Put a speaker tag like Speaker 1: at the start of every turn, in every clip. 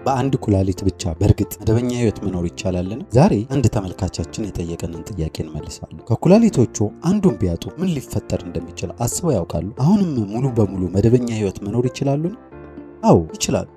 Speaker 1: በአንድ ኩላሊት ብቻ በእርግጥ መደበኛ ህይወት መኖር ይቻላልን? ዛሬ አንድ ተመልካቻችን የጠየቀንን ጥያቄ እንመልሳለን። ከኩላሊቶቹ አንዱን ቢያጡ ምን ሊፈጠር እንደሚችል አስበው ያውቃሉ? አሁንም ሙሉ በሙሉ መደበኛ ህይወት መኖር ይችላሉን? አዎ ይችላሉ።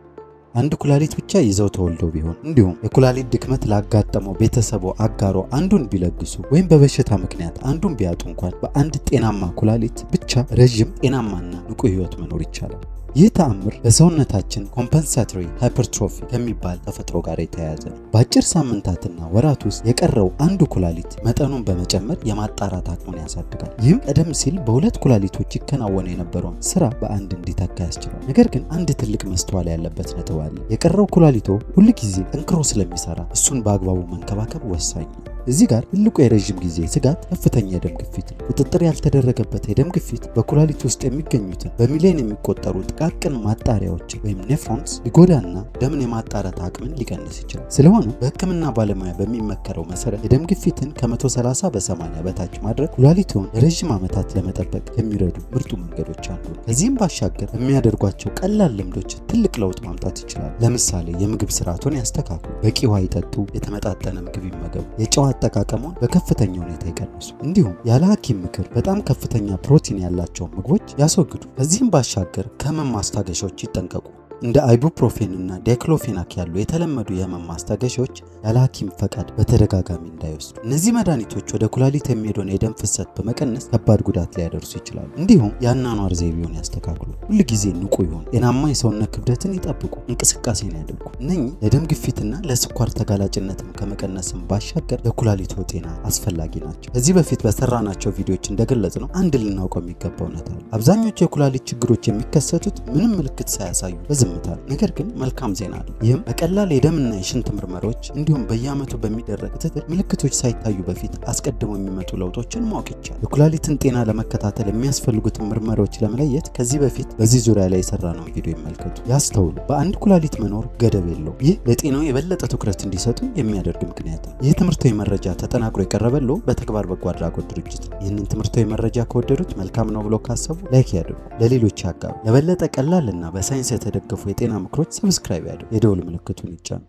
Speaker 1: አንድ ኩላሊት ብቻ ይዘው ተወልደው ቢሆን እንዲሁም የኩላሊት ድክመት ላጋጠመው ቤተሰቦ አጋሮ አንዱን ቢለግሱ ወይም በበሽታ ምክንያት አንዱን ቢያጡ እንኳን በአንድ ጤናማ ኩላሊት ብቻ ረጅም ጤናማና ንቁ ህይወት መኖር ይቻላል። ይህ ተአምር በሰውነታችን ኮምፐንሳቶሪ ሃይፐርትሮፊ ከሚባል ተፈጥሮ ጋር የተያያዘ ነው። በአጭር ሳምንታትና ወራት ውስጥ የቀረው አንዱ ኩላሊት መጠኑን በመጨመር የማጣራት አቅሙን ያሳድጋል። ይህም ቀደም ሲል በሁለት ኩላሊቶች ይከናወን የነበረውን ስራ በአንድ እንዲተካ ያስችላል። ነገር ግን አንድ ትልቅ መስተዋል ያለበት ነጥብ አለ። የቀረው ኩላሊቶ ሁልጊዜ ጠንክሮ ስለሚሰራ እሱን በአግባቡ መንከባከብ ወሳኝ ነው። እዚህ ጋር ትልቁ የረዥም ጊዜ ስጋት ከፍተኛ የደም ግፊት ነው። ቁጥጥር ያልተደረገበት የደም ግፊት በኩላሊት ውስጥ የሚገኙትን በሚሊዮን የሚቆጠሩ ጥቃቅን ማጣሪያዎችን ወይም ኔፍሮንስ ሊጎዳና ደምን የማጣራት አቅምን ሊቀንስ ይችላል። ስለሆነ በሕክምና ባለሙያ በሚመከረው መሰረት የደም ግፊትን ከ130 በ80 በታች ማድረግ ኩላሊቶን ለረዥም ዓመታት ለመጠበቅ የሚረዱ ምርጡ መንገዶች አንዱ ነው። ከዚህም ባሻገር የሚያደርጓቸው ቀላል ልምዶች ትልቅ ለውጥ ማምጣት ይችላል። ለምሳሌ የምግብ ስርዓቶን ያስተካክሉ፣ በቂ ውሃ ይጠጡ፣ የተመጣጠነ ምግብ ይመገቡ፣ የጨው አጠቃቀሙን በከፍተኛ ሁኔታ ይቀንሱ፣ እንዲሁም ያለ ሐኪም ምክር በጣም ከፍተኛ ፕሮቲን ያላቸውን ምግቦች ያስወግዱ። ከዚህም ባሻገር ከህመም ማስታገሻዎች ይጠንቀቁ። እንደ አይቡፕሮፌን እና ዳይክሎፌናክ ያሉ የተለመዱ የህመም ማስታገሻዎች ያለ ሐኪም ፈቃድ በተደጋጋሚ እንዳይወስዱ። እነዚህ መድኃኒቶች ወደ ኩላሊት የሚሄደውን የደም ፍሰት በመቀነስ ከባድ ጉዳት ሊያደርሱ ይችላሉ። እንዲሁም የአኗኗር ዘይቤውን ያስተካክሉ፣ ሁልጊዜ ንቁ ይሁኑ፣ ጤናማ የሰውነት ክብደትን ይጠብቁ፣ እንቅስቃሴን ያድርጉ። እነኚህ ለደም ግፊትና ለስኳር ተጋላጭነትም ከመቀነስም ባሻገር ለኩላሊቶ ጤና አስፈላጊ ናቸው። ከዚህ በፊት በሰራናቸው ቪዲዮዎች እንደገለጽ ነው አንድ ልናውቀው የሚገባ እውነት አለ። አብዛኞቹ የኩላሊት ችግሮች የሚከሰቱት ምንም ምልክት ሳያሳዩ ነገር ግን መልካም ዜና አለ። ይህም በቀላል የደምና የሽንት ምርመራዎች እንዲሁም በየዓመቱ በሚደረግ ክትትል ምልክቶች ሳይታዩ በፊት አስቀድመው የሚመጡ ለውጦችን ማወቅ ይቻላል። የኩላሊትን ጤና ለመከታተል የሚያስፈልጉትን ምርመራዎች ለመለየት ከዚህ በፊት በዚህ ዙሪያ ላይ የሰራነውን ቪዲዮ ይመልከቱ። ያስተውሉ፣ በአንድ ኩላሊት መኖር ገደብ የለውም። ይህ ለጤናው የበለጠ ትኩረት እንዲሰጡ የሚያደርግ ምክንያት ነው። ይህ ትምህርታዊ መረጃ ተጠናቅሮ የቀረበለው በተግባር በጎ አድራጎት ድርጅት ነው። ይህንን ትምህርታዊ መረጃ ከወደዱት መልካም ነው ብሎ ካሰቡ ላይክ ያድርጉ፣ ለሌሎች ያጋሩ። ለበለጠ ቀላልና በሳይንስ የተደገፉ የጤና ምክሮች ሰብስክራይብ ያድርጉ፣ የደውል ምልክቱን ይጫኑ።